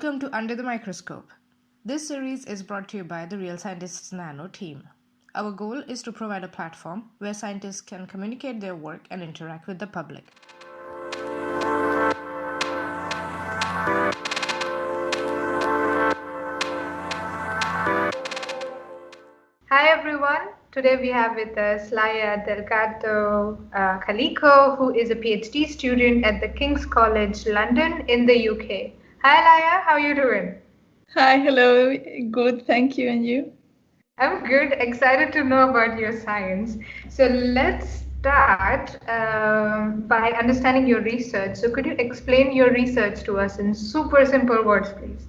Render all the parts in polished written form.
Welcome to Under the Microscope. This series is brought to you by the Real Scientists Nano team. Our goal is to provide a platform where scientists can communicate their work and interact with the public. Hi everyone, today we have with us Laia, Delgado, Callico, who is a PhD student at the King's College London in the UK. Hi Laia, how are you doing? Hi, hello, good, thank you, and you? I'm good, excited to know about your science. So let's start by understanding your research. So could you explain your research to us in super simple words, please?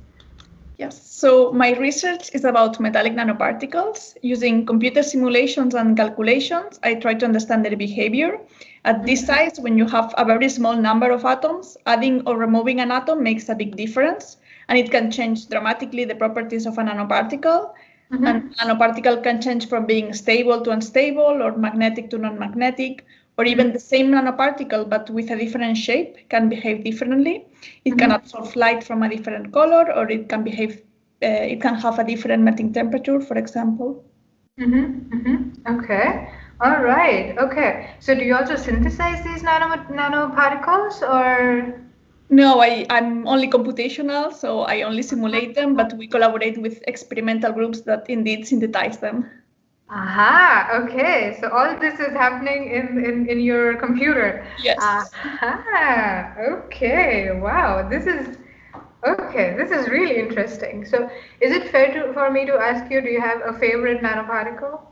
Yes, so my research is about metallic nanoparticles. Using computer simulations and calculations, I try to understand their behavior. At this size, when you have a very small number of atoms, adding or removing an atom makes a big difference, and it can change dramatically the properties of a nanoparticle. And a nanoparticle can change from being stable to unstable, or magnetic to non-magnetic, or even the same nanoparticle but with a different shape can behave differently. It can absorb light from a different color, or it can behave. It can have a different melting temperature, for example. Okay. All right. Okay. So do you also synthesize these nanoparticles, or? No, I'm only computational, so I only simulate them, but we collaborate with experimental groups that indeed synthesize them. Aha, okay. So all this is happening in your computer. Yes. Aha, okay. Wow, this is really interesting. So is it fair for me to ask you, do you have a favorite nanoparticle?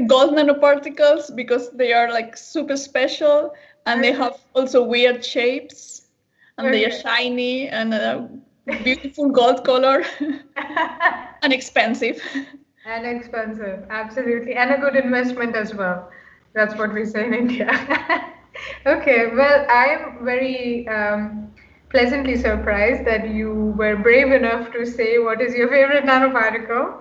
Gold nanoparticles, because they are like super special and they have also weird shapes and they are shiny and a beautiful gold color and expensive. And expensive, absolutely. And a good investment as well. That's what we say in India. Okay, well, I'm very pleasantly surprised that you were brave enough to say what is your favorite nanoparticle.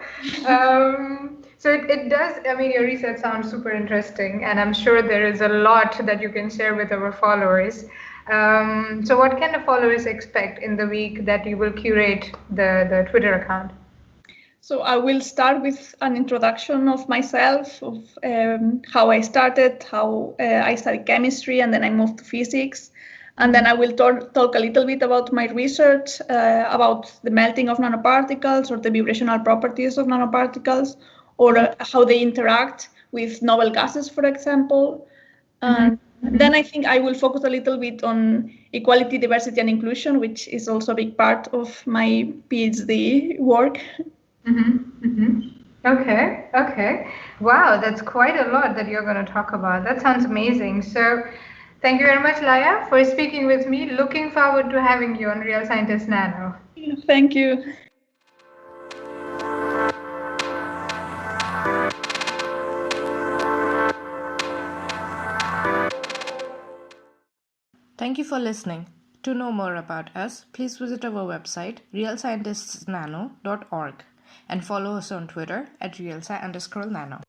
So it does, I mean, your research sounds super interesting, and I'm sure there is a lot that you can share with our followers. So what can the followers expect in the week that you will curate the Twitter account? So I will start with an introduction of myself, of how I started, how I studied chemistry, and then I moved to physics. And then I will talk a little bit about my research, about the melting of nanoparticles or the vibrational properties of nanoparticles, or how they interact with novel gases, for example. Then I think I will focus a little bit on equality, diversity, and inclusion, which is also a big part of my PhD work. Okay. Wow, that's quite a lot that you're going to talk about. That sounds amazing. So, thank you very much, Laia, for speaking with me. Looking forward to having you on Real Scientist Nano. Thank you. Thank you for listening. To know more about us, please visit our website realscientistsnano.org and follow us on Twitter at realsci_nano.